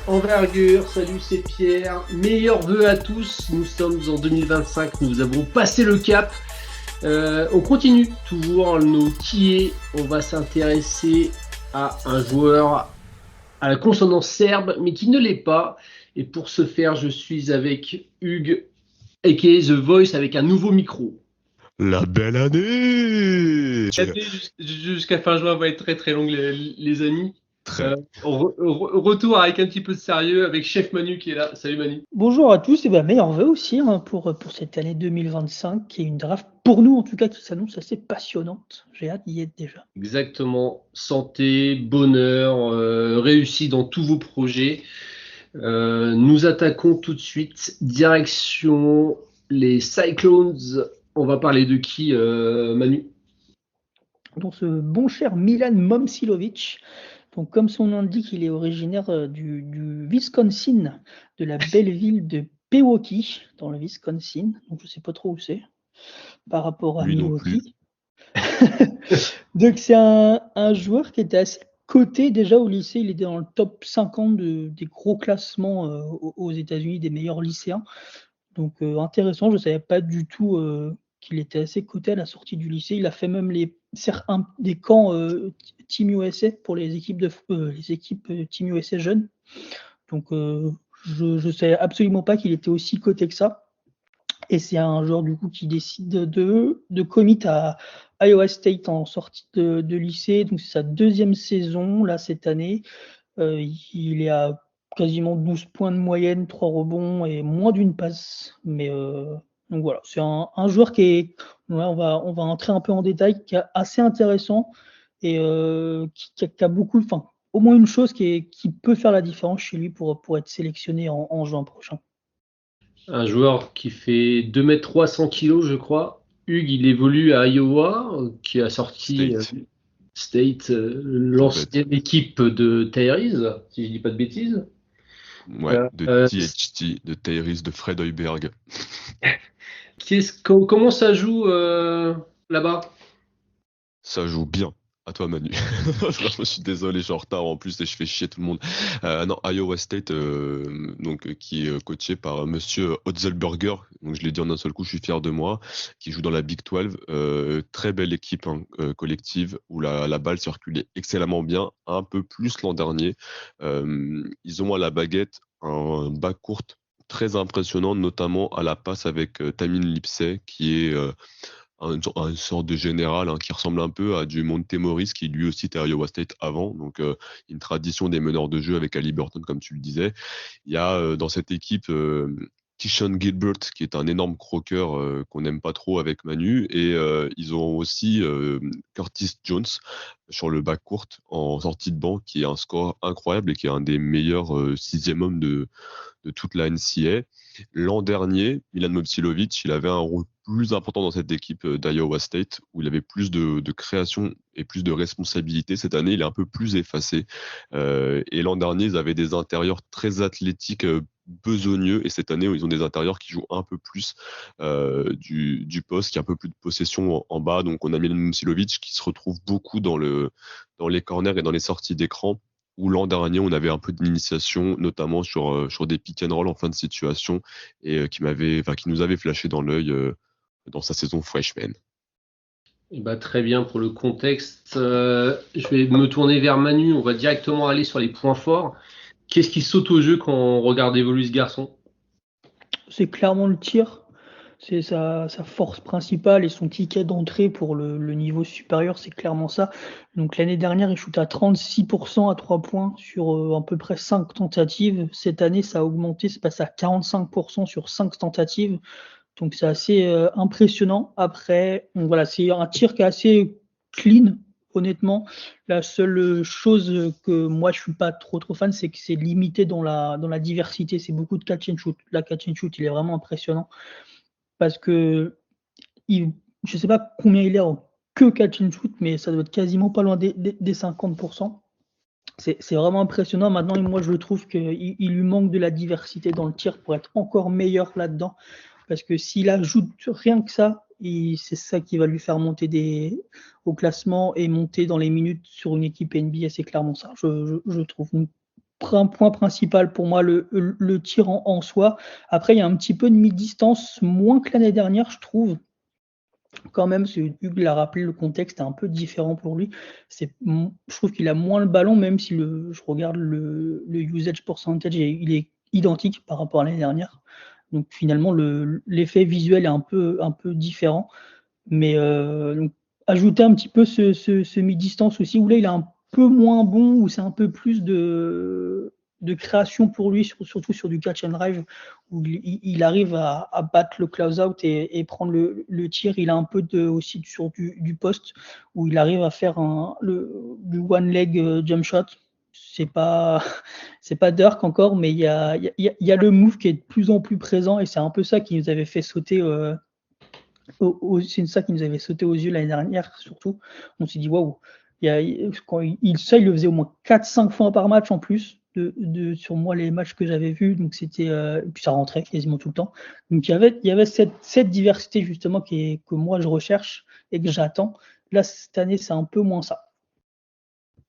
Envergure, salut, c'est Pierre. Meilleurs vœux à tous. Nous sommes en 2025, nous avons passé le cap. On continue toujours nos qui est. On va s'intéresser à un joueur à la consonance serbe, mais qui ne l'est pas. Et pour ce faire, je suis avec Hugues, aka The Voice, avec un nouveau micro. La belle année! L'année jusqu'à fin juin va être très très longue, les amis. Très. Retour avec un petit peu de sérieux avec Chef Manu qui est là. Salut Manu. Bonjour à tous et meilleurs vœux aussi pour cette année 2025 qui est une draft pour nous en tout cas qui s'annonce assez passionnante. J'ai hâte d'y être déjà. Exactement. Santé, bonheur, réussite dans tous vos projets. Nous attaquons tout de suite. Direction les Cyclones. On va parler de qui, Manu? Donc ce bon cher Milan Momcilovic. Donc comme son nom l'indique, il est originaire du Wisconsin, de la belle ville de Pewaukee, dans le Wisconsin. Donc je sais pas trop où c'est par rapport à Lui non plus. Milwaukee. Donc c'est un joueur qui était assez coté déjà au lycée. Il était dans le top 50 des gros classements aux États-Unis des meilleurs lycéens. Donc intéressant, je ne savais pas du tout qu'il était assez coté à la sortie du lycée. Il a fait même des camps Team USA pour les équipes Team USA jeunes. Donc je ne savais absolument pas qu'il était aussi coté que ça. Et c'est un joueur du coup qui décide de commit à Iowa State en sortie de lycée. Donc c'est sa deuxième saison là cette année. Il est à quasiment 12 points de moyenne, 3 rebonds et moins d'une passe. Mais donc voilà, c'est un joueur qui est, ouais, on va entrer un peu en détail, qui est assez intéressant et qui a beaucoup, enfin au moins une chose qui peut faire la différence chez lui pour être sélectionné en juin prochain. Un joueur qui fait 2 m 300 kg, je crois. Hugues, il évolue à Iowa, qui a sorti State, l'ancienne équipe de Tyrese, si je dis pas de bêtises. Ouais, de THT, de Tyrese, de Fred Hoiberg. Comment ça joue là-bas? Ça joue bien. À toi, Manu. Je suis désolé, je suis en retard en plus et je fais chier tout le monde. Non, Iowa State, qui est coaché par Monsieur Otzelberger. Donc, je l'ai dit en un seul coup, je suis fier de moi. Qui joue dans la Big 12. Très belle équipe collective où la balle circulait excellemment bien. Un peu plus l'an dernier. Ils ont à la baguette un bas court très impressionnant, notamment à la passe avec Tamin Lipsey, qui est une sorte de général qui ressemble un peu à du Montemoris qui lui aussi était à Iowa State avant, donc une tradition des meneurs de jeu avec Haliburton comme tu le disais. Il y a dans cette équipe Keyshawn Gilbert qui est un énorme croqueur qu'on n'aime pas trop avec Manu, et ils ont aussi Curtis Jones sur le bac court en sortie de banc qui est un score incroyable et qui est un des meilleurs sixième hommes de toute la NCAA. L'an dernier, Milan Momcilovic, il avait un rôle plus important dans cette équipe d'Iowa State, où il avait plus de création et plus de responsabilité. Cette année, il est un peu plus effacé. Et l'an dernier, ils avaient des intérieurs très athlétiques, besogneux. Et cette année, ils ont des intérieurs qui jouent un peu plus du poste, qui a un peu plus de possession en bas. Donc, on a Milan Momcilovic qui se retrouve beaucoup dans les corners et dans les sorties d'écran, où l'an dernier, on avait un peu d'initiation, notamment sur des pick and roll en fin de situation, et qui nous avait flashé dans l'œil dans sa saison freshman. Très bien pour le contexte. Je vais me tourner vers Manu. On va directement aller sur les points forts. Qu'est-ce qui saute au jeu quand on regarde évoluer ce garçon? C'est clairement le tir. C'est sa force principale et son ticket d'entrée pour le niveau supérieur, c'est clairement ça. Donc l'année dernière, il shoot à 36% à 3 points sur à peu près 5 tentatives. Cette année, ça a augmenté, c'est passé à 45% sur 5 tentatives. Donc c'est assez impressionnant. Après, donc voilà, c'est un tir qui est assez clean, honnêtement. La seule chose que moi je suis pas trop fan, c'est que c'est limité dans la diversité. C'est beaucoup de catch and shoot. La catch and shoot, il est vraiment impressionnant parce que je ne sais pas combien il est en que catch and shoot, mais ça doit être quasiment pas loin des 50%. C'est vraiment impressionnant. Maintenant, moi, je trouve qu'il lui manque de la diversité dans le tir pour être encore meilleur là-dedans. Parce que s'il ajoute rien que ça c'est ça qui va lui faire monter au classement et monter dans les minutes sur une équipe NBA, c'est clairement ça, je trouve. Donc, un point principal pour moi, le tir en soi. Après, il y a un petit peu de mi-distance, moins que l'année dernière, je trouve. Quand même, Hugues l'a rappelé, le contexte est un peu différent pour lui. Je trouve qu'il a moins le ballon, même si je regarde le usage percentage, il est identique par rapport à l'année dernière. Donc finalement, l'effet visuel est un peu différent. Mais donc, ajouter un petit peu ce mi-distance aussi, où là, il est un peu moins bon, où c'est un peu plus de création pour lui, surtout sur du catch and drive, où il arrive à battre le close-out et prendre le tir. Il a un peu aussi sur du poste, où il arrive à faire du one-leg jump shot. C'est pas Dirk encore, mais il y a le move qui est de plus en plus présent, et c'est un peu ça qui nous avait fait sauter c'est ça qui nous avait sauté aux yeux l'année dernière, surtout. On s'est dit, waouh, quand il le faisait au moins 4-5 fois par match en plus, sur moi, les matchs que j'avais vus. Donc, c'était, puis ça rentrait quasiment tout le temps. Donc, il y avait cette diversité, justement, que moi, je recherche et que j'attends. Là, cette année, c'est un peu moins ça.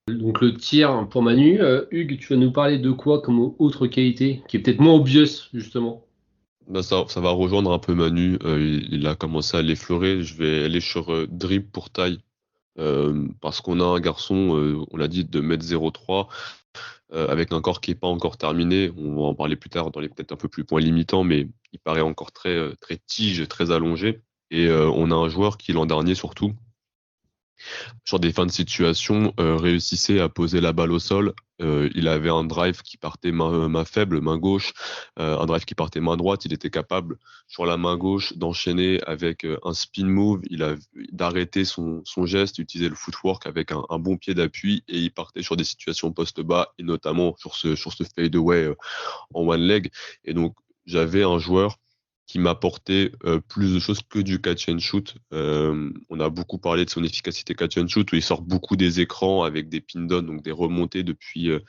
Donc, le tir pour Manu. Hugues, tu vas nous parler de quoi comme autre qualité, qui est peut-être moins obvious, justement? Bah ça va rejoindre un peu Manu. Il a commencé à l'effleurer. Je vais aller sur dribble pour taille. Parce qu'on a un garçon, on l'a dit, de 1m03, avec un corps qui n'est pas encore terminé. On va en parler plus tard dans les peut-être un peu plus points limitants, mais il paraît encore très tige, très allongé. Et on a un joueur qui, l'an dernier surtout, sur des fins de situation, réussissait à poser la balle au sol. Il avait un drive qui partait main faible, main gauche, un drive qui partait main droite. Il était capable, sur la main gauche, d'enchaîner avec un spin move, d'arrêter son geste, d'utiliser le footwork avec un bon pied d'appui, et il partait sur des situations post-bas, et notamment sur ce fade-away en one leg. Et donc, j'avais un joueur qui m'apportait plus de choses que du catch and shoot. On a beaucoup parlé de son efficacité catch and shoot, où il sort beaucoup des écrans avec des pin downs, donc des remontées depuis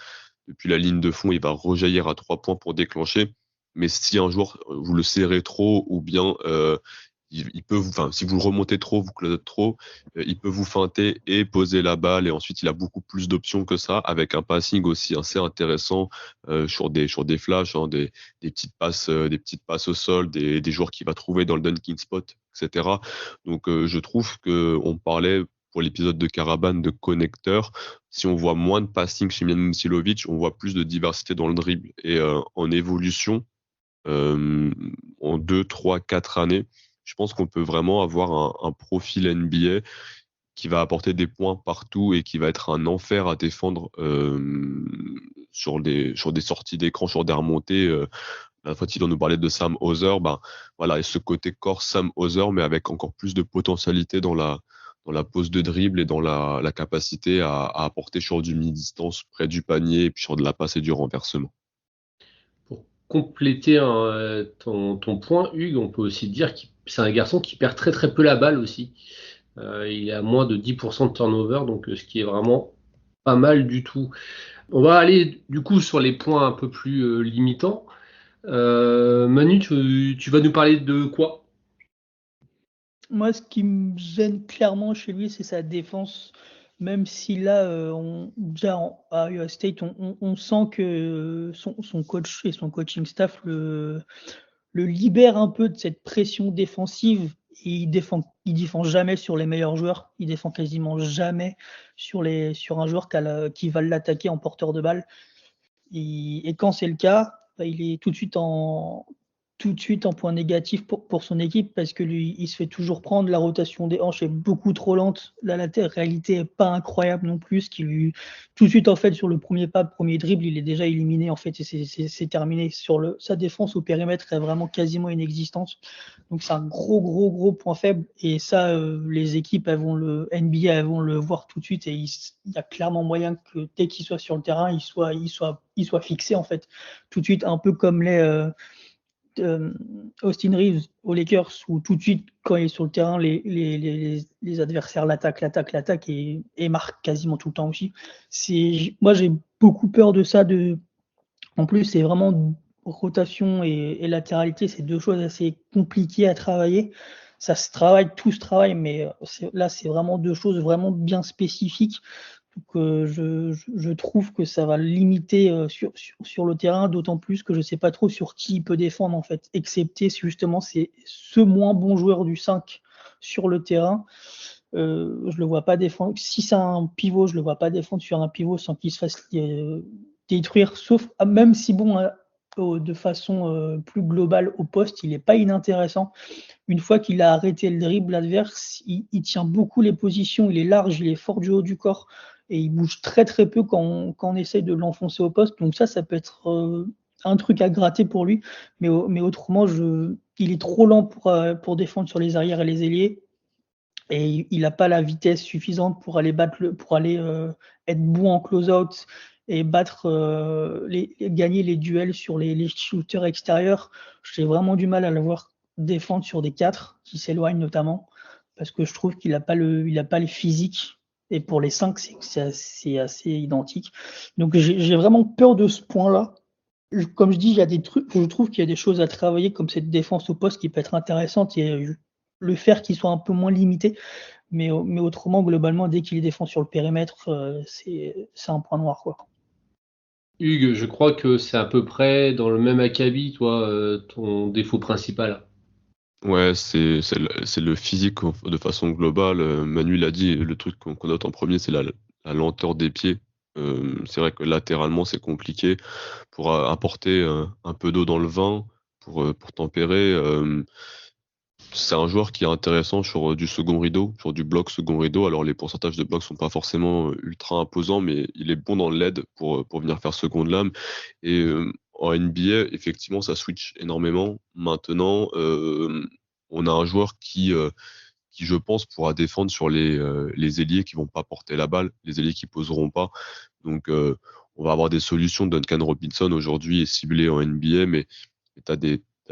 la ligne de fond. Il va rejaillir à 3 points pour déclencher. Mais si un joueur, vous le serrez trop, ou bien il peut si vous le remontez trop, vous closez trop, il peut vous feinter et poser la balle, et ensuite il a beaucoup plus d'options que ça, avec un passing aussi assez intéressant sur des flashs, hein, des petites passes au sol, des joueurs qu'il va trouver dans le dunking spot, etc. Donc je trouve que on parlait pour l'épisode de Caravane de connecteur. Si on voit moins de passing chez Milan Musilovic, on voit plus de diversité dans le dribble, et en évolution en 2, 3, 4 années, je pense qu'on peut vraiment avoir un profil NBA qui va apporter des points partout et qui va être un enfer à défendre sur des sorties d'écran, sur des remontées. La fois il nous parlait de Sam Hauser, voilà, et ce côté corps Sam Hauser, mais avec encore plus de potentialité dans la pose de dribble et dans la capacité à apporter sur du mi-distance près du panier, et puis sur de la passe et du renversement. Pour compléter ton point, Hugues, on peut aussi dire que c'est un garçon qui perd très très peu la balle aussi. Il a moins de 10% de turnover, donc ce qui est vraiment pas mal du tout. On va aller du coup sur les points un peu plus limitants. Manu, tu vas nous parler de quoi? Moi, ce qui me gêne clairement chez lui, c'est sa défense. Même si là, déjà à Iowa State, on sent que son coach et son coaching staff le libère un peu de cette pression défensive. Et il défend jamais sur les meilleurs joueurs. Il défend quasiment jamais sur un joueur qui va l'attaquer en porteur de balle. Et quand c'est le cas, il est tout de suite en point négatif pour son équipe, parce que lui, il se fait toujours prendre. La rotation des hanches est beaucoup trop lente. La réalité est pas incroyable non plus, ce qui lui, tout de suite, en fait, sur le premier dribble, il est déjà éliminé, en fait, et c'est terminé. Sa défense au périmètre est vraiment quasiment inexistante. Donc c'est un gros point faible, et ça, les équipes NBA, elles vont le voir tout de suite, et il y a clairement moyen que dès qu'il soit sur le terrain, il soit fixé, en fait, tout de suite, un peu comme les Austin Reeves aux Lakers, où tout de suite, quand il est sur le terrain, les adversaires l'attaquent et marquent quasiment tout le temps aussi. Moi, j'ai beaucoup peur de ça. En plus, c'est vraiment rotation et latéralité, c'est deux choses assez compliquées à travailler. ça se travaille, tout se travaille, mais là, c'est vraiment deux choses vraiment bien spécifiques. Donc, je trouve que ça va le limiter sur le terrain, d'autant plus que je ne sais pas trop sur qui il peut défendre, en fait, excepté si justement c'est ce moins bon joueur du 5 sur le terrain. Je le vois pas défendre. Si c'est un pivot, je le vois pas défendre sur un pivot sans qu'il se fasse détruire. Sauf même si de façon plus globale au poste, il est pas inintéressant. Une fois qu'il a arrêté le dribble adverse, il tient beaucoup les positions. Il est large, il est fort du haut du corps et il bouge très très peu quand on essaye de l'enfoncer au poste. Donc ça peut être un truc à gratter pour lui. Mais autrement, il est trop lent pour défendre sur les arrières et les ailiers. Et il n'a pas la vitesse suffisante pour aller être bon en close-out et gagner les duels sur les shooters extérieurs. J'ai vraiment du mal à le voir défendre sur des 4 qui s'éloignent notamment, parce que je trouve qu'il n'a pas le physique. Et pour les 5, c'est assez identique. Donc j'ai vraiment peur de ce point-là. Comme je dis, il y a des trucs, je trouve qu'il y a des choses à travailler, comme cette défense au poste qui peut être intéressante et le faire qu'il soit un peu moins limité. Mais autrement, globalement, dès qu'il est défend sur le périmètre, c'est un point noir, quoi. Hugues, je crois que c'est à peu près dans le même acabit, toi, ton défaut principal. Ouais, c'est le physique de façon globale. Manu l'a dit, le truc qu'on note en premier, c'est la lenteur des pieds. C'est vrai que latéralement, c'est compliqué pour apporter un peu d'eau dans le vin, pour tempérer. C'est un joueur qui est intéressant sur du second rideau, sur du bloc second rideau. Alors les pourcentages de blocs sont pas forcément ultra imposants, mais il est bon dans le LED pour venir faire seconde lame. Et en NBA, effectivement, ça switch énormément. Maintenant, on a un joueur qui, je pense, pourra défendre sur les ailiers qui vont pas porter la balle, les ailiers qui poseront pas. Donc on va avoir des solutions. Duncan Robinson aujourd'hui est ciblé en NBA, mais tu as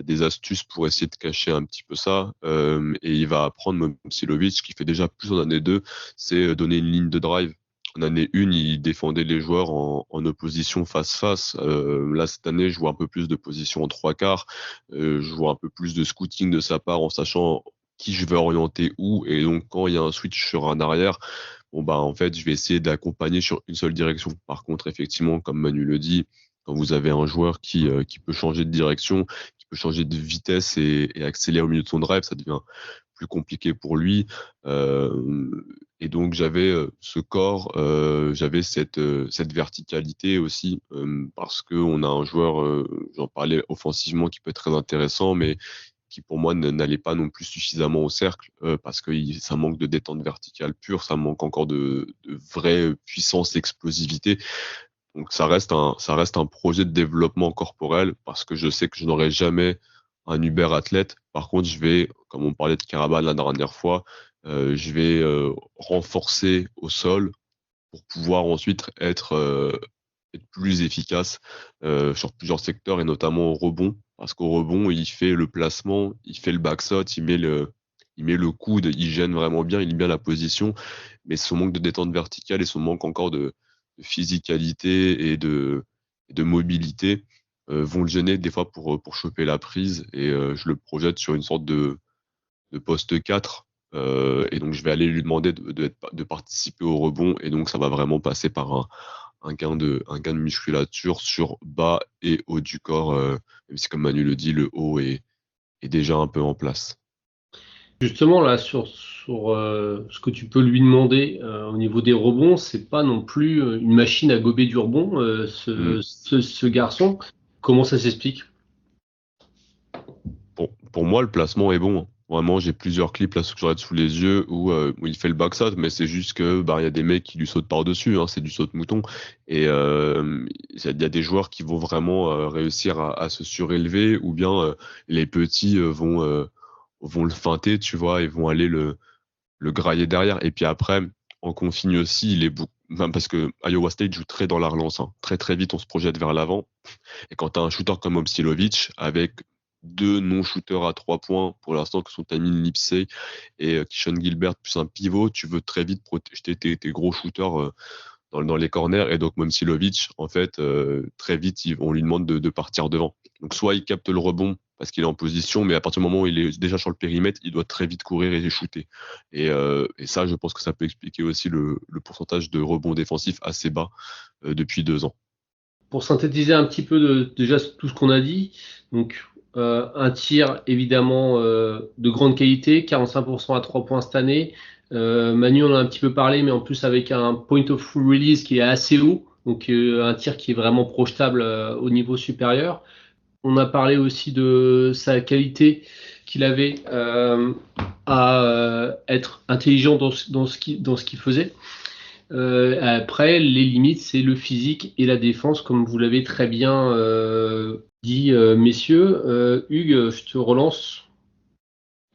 des astuces pour essayer de cacher un petit peu ça. Et il va apprendre Momcilovic, qui fait déjà plus en année 2, c'est donner une ligne de drive. En année 1, il défendait les joueurs en opposition face-face. Là, cette année, je vois un peu plus de position en 3/4. Je vois un peu plus de scouting de sa part en sachant qui je vais orienter où. Et donc, quand il y a un switch sur un arrière, bon, bah, en fait, je vais essayer d'accompagner sur une seule direction. Par contre, effectivement, comme Manu le dit, quand vous avez un joueur qui peut changer de direction, qui peut changer de vitesse et accélérer au milieu de son drive, ça devient plus compliqué pour lui. Et donc j'avais ce corps, j'avais cette verticalité aussi, parce que on a un joueur, j'en parlais offensivement, qui peut être très intéressant, mais qui pour moi n'allait pas non plus suffisamment au cercle, parce que ça manque de détente verticale pure, ça manque encore de vraie puissance, explosivité. Donc ça reste un projet de développement corporel, parce que je sais que je n'aurai jamais un Uber athlète. Par contre, je vais, comme on parlait de Karaban la dernière fois, je vais renforcer au sol pour pouvoir ensuite être plus efficace sur plusieurs secteurs, et notamment au rebond, parce qu'au rebond, il fait le placement, il fait le backshot, il met le coude, il gêne vraiment bien, il lit bien la position, mais son manque de détente verticale et son manque encore de physicalité et de mobilité vont le gêner des fois pour choper la prise, et je le projette sur une sorte de poste 4, et donc je vais aller lui demander de participer au rebond, et donc ça va vraiment passer par un gain de musculature sur bas et haut du corps, même si, comme Manu le dit, le haut est déjà un peu en place. Justement, là, sur ce que tu peux lui demander au niveau des rebonds, c'est pas non plus une machine à gober du rebond, ce garçon. Comment ça s'explique? Pour moi, le placement est bon. Vraiment, j'ai plusieurs clips là que j'aurais sous les yeux où il fait le backshot, mais c'est juste que y a des mecs qui lui sautent par-dessus, hein, c'est du saute-mouton. Et il y a des joueurs qui vont vraiment réussir à se surélever, ou bien les petits vont le feinter, tu vois, et vont aller le grailler derrière. Et puis après, en consigne aussi, il est même parce que Iowa State joue très dans la relance, hein. Très très vite, on se projette vers l'avant. Et quand tu as un shooter comme Momcilovic, avec 2 non-shooters à 3 points, pour l'instant, que sont Tamim Lipsey et Keishon Gilbert, plus un pivot, tu veux très vite protéger tes gros shooters dans les corners. Et donc Momcilovic, en fait, très vite, on lui demande de partir devant. Donc soit il capte le rebond parce qu'il est en position, mais à partir du moment où il est déjà sur le périmètre, il doit très vite courir et shooter. Et ça, je pense que ça peut expliquer aussi le pourcentage de rebonds défensifs assez bas depuis 2 ans. Pour synthétiser un petit peu déjà tout ce qu'on a dit, donc un tir évidemment de grande qualité, 45% à 3 points cette année. Manu on en a un petit peu parlé, mais en plus avec un point of release qui est assez haut, donc un tir qui est vraiment projetable au niveau supérieur. On a parlé aussi de sa qualité qu'il avait à être intelligent dans ce qu'il faisait. Après, les limites, c'est le physique et la défense, comme vous l'avez très bien dit, messieurs. Hugues, je te relance.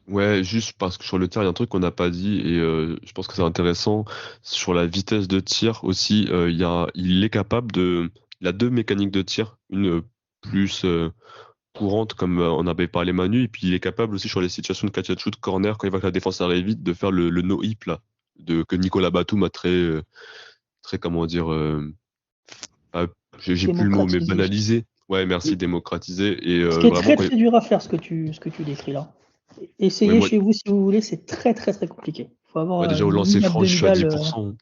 Ouais, juste parce que sur le tir, il y a un truc qu'on n'a pas dit et je pense que c'est intéressant. Sur la vitesse de tir aussi, il est capable il a 2 mécaniques de tir, une plus courante comme on avait parlé Manu, et puis il est capable aussi sur les situations de catch and shoot corner quand il voit que la défense arrive vite de faire le no hip là, que Nicolas Batum a très comment dire, j'ai plus le mot mais Démocratisé. banalisé. Ouais, merci, Oui. démocratisé et Ce qui est vraiment très dur à faire, ce que tu décris là. Essayez Ouais, moi, chez vous si vous voulez, c'est très compliqué. Il faut avoir déjà au une lancer ligne franc, je suis à abdominale. 10%.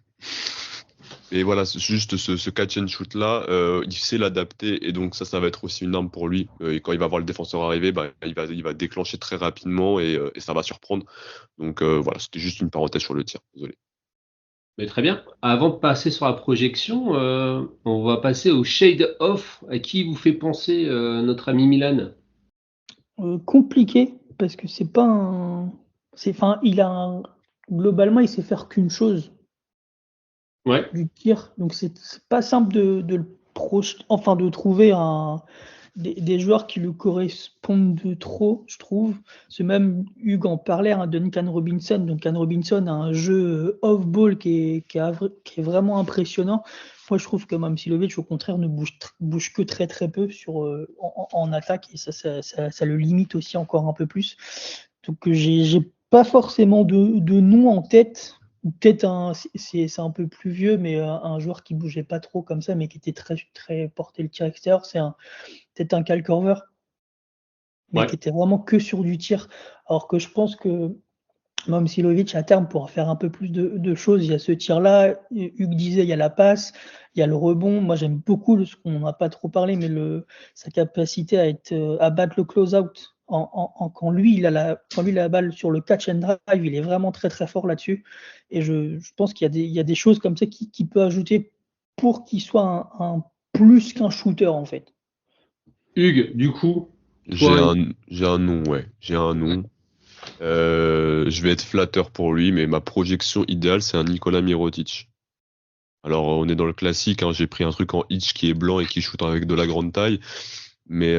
Et voilà, c'est juste ce catch and shoot là, il sait l'adapter et donc ça va être aussi une arme pour lui. Et quand il va voir le défenseur arriver, il va déclencher très rapidement et ça va surprendre. Donc voilà, c'était juste une parenthèse sur le tir. Désolé. Mais très bien. Avant de passer sur la projection, on va passer au shade off. À qui vous fait penser notre ami Milan? Compliqué parce que c'est pas un. Enfin, globalement, il sait faire qu'une chose, Ouais. du tir. Donc c'est pas simple de le projeter, enfin de trouver des joueurs qui lui correspondent de trop, je trouve. C'est même Hugues en parlait, hein, Duncan Robinson. Duncan Robinson a un jeu off-ball qui est vraiment impressionnant. Moi, je trouve que Mamsilovic, au contraire, ne bouge que très peu en attaque, et ça le limite aussi encore un peu plus. Donc j'ai pas forcément de nom en tête. Peut-être c'est un peu plus vieux, mais un joueur qui bougeait pas trop comme ça, mais qui était très porté le tir extérieur, c'est peut-être un Kyle Korver, mais Ouais. qui était vraiment que sur du tir. Alors que je pense que Momcilovic, à terme, pourra faire un peu plus de choses. Il y a ce tir-là, Hugues disait, il y a la passe, il y a le rebond. Moi, j'aime beaucoup ce qu'on n'a pas trop parlé, mais sa capacité à battre le close-out. Quand lui, il a la balle sur le catch and drive, il est vraiment très fort là-dessus. Et je pense qu'il y a des choses comme ça qui peut ajouter pour qu'il soit un plus qu'un shooter, en fait. Hugues, du coup, J'ai toi, un nom, ouais. J'ai un nom. Je vais être flatteur pour lui, mais ma projection idéale, c'est un Nikola Mirotic. Alors, on est dans le classique, hein, j'ai pris un truc en hitch qui est blanc et qui shoot avec de la grande taille. Mais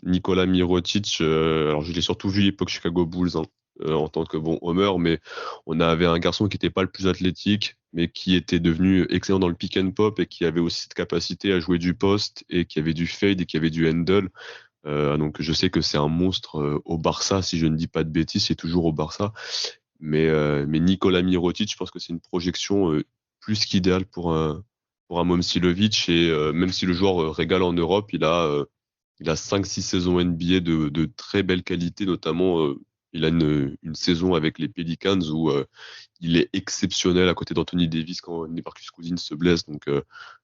Nikola Mirotic, alors je l'ai surtout vu à l'époque Chicago Bulls hein, en tant que bon homer, mais on avait un garçon qui n'était pas le plus athlétique, mais qui était devenu excellent dans le pick and pop et qui avait aussi cette capacité à jouer du poste et qui avait du fade et qui avait du handle. Donc je sais que c'est un monstre au Barça, si je ne dis pas de bêtises, c'est toujours au Barça. Mais Nikola Mirotic, je pense que c'est une projection plus qu'idéale pour un Momcilovic. Et même si le joueur régale en Europe, il a 5-6 saisons NBA de très belle qualité, notamment il a une saison avec les Pelicans où il est exceptionnel à côté d'Anthony Davis quand Marcus Cousins se blesse. Donc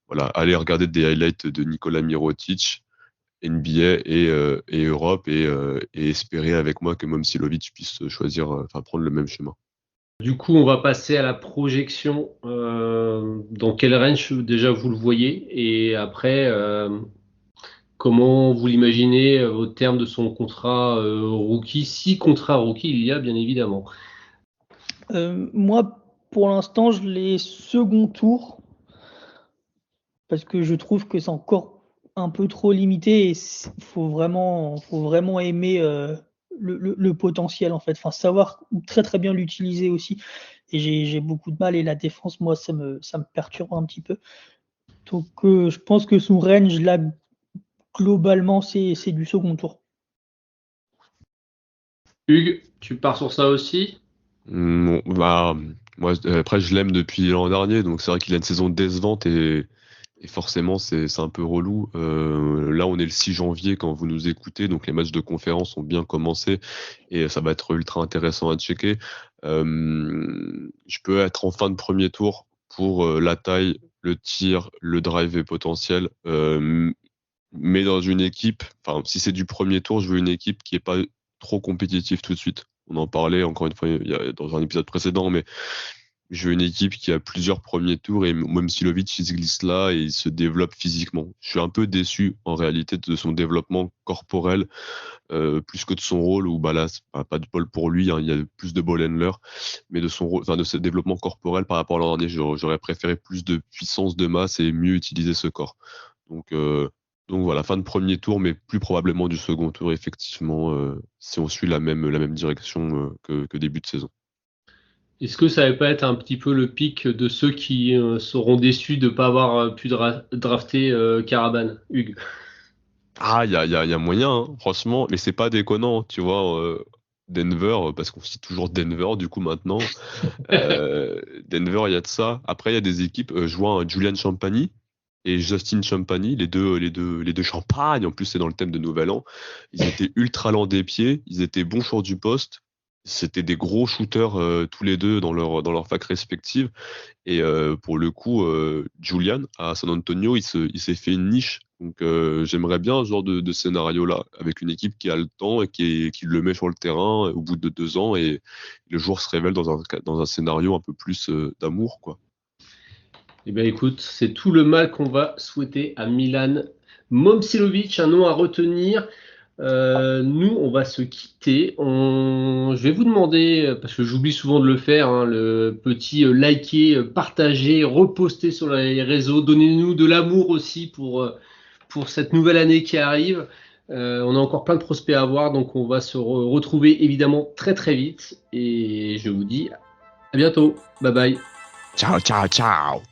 voilà, allez regarder des highlights de Nikola Mirotic. NBA et Europe et espérer avec moi que Momcilovic puisse choisir, prendre le même chemin. du coup, on va passer à la projection. Dans quel range déjà vous le voyez? Et après, comment vous l'imaginez au terme de son contrat rookie? Si contrat rookie il y a, bien évidemment. Moi, pour l'instant, je l'ai second tour parce que je trouve que c'est encore un peu trop limité et faut vraiment aimer le potentiel en fait. Enfin, savoir très bien l'utiliser aussi. Et j'ai beaucoup de mal et la défense, moi, ça me perturbe un petit peu. Donc, je pense que son range là, globalement, c'est du second tour. Hugues, tu pars sur ça aussi? Bon, moi après je l'aime depuis l'an dernier, donc c'est vrai qu'il a une saison décevante et Et forcément, c'est un peu relou. Là, on est le 6 janvier quand vous nous écoutez, donc les matchs de conférence ont bien commencé et ça va être ultra intéressant à checker. Je peux être en fin de premier tour pour la taille, le tir, le drive et potentiel. Mais dans une équipe, enfin, si c'est du premier tour, je veux une équipe qui est pas trop compétitive tout de suite. On en parlait encore une fois dans un épisode précédent, mais je veux une équipe qui a plusieurs premiers tours et Momcilovic, il se glisse là et il se développe physiquement. Je suis un peu déçu en réalité de son développement corporel plus que de son rôle où bah là c'est pas de bol pour lui, hein, il y a plus de ball handler, mais de son rôle, enfin de ce développement corporel par rapport à l'an dernier, j'aurais préféré plus de puissance de masse et mieux utiliser ce corps. Donc voilà, fin de premier tour, mais plus probablement du second tour effectivement si on suit la même direction que début de saison. Est-ce que ça va pas être un petit peu le pic de ceux qui seront déçus de ne pas avoir pu drafter Caravan, Hugues? Ah, il y a moyen, hein, franchement, mais c'est pas déconnant, tu vois. Denver, parce qu'on cite toujours Denver du coup maintenant. Denver, il y a de ça. Après, il y a des équipes. Je vois un Julian Champagny et Justin Champagny, les deux Champagne. En plus, c'est dans le thème de Nouvel An. Ils étaient ultra lents des pieds. Ils étaient bons sur du poste. C'était des gros shooters tous les deux dans leur fac respective. Et pour le coup, Julian, à San Antonio, il s'est fait une niche. Donc j'aimerais bien ce genre de scénario-là, avec une équipe qui a le temps et qui le met sur le terrain au bout de 2 ans et le joueur se révèle dans un scénario un peu plus d'amour, quoi. Eh bien écoute, c'est tout le mal qu'on va souhaiter à Milan Momcilovic, un nom à retenir. Nous, on va se quitter. Je vais vous demander, parce que j'oublie souvent de le faire, hein, le petit liker, partager, reposter sur les réseaux. Donnez-nous de l'amour aussi pour cette nouvelle année qui arrive. On a encore plein de prospects à voir, donc on va se retrouver évidemment très très vite. Et je vous dis à bientôt. Bye bye. Ciao, ciao, ciao!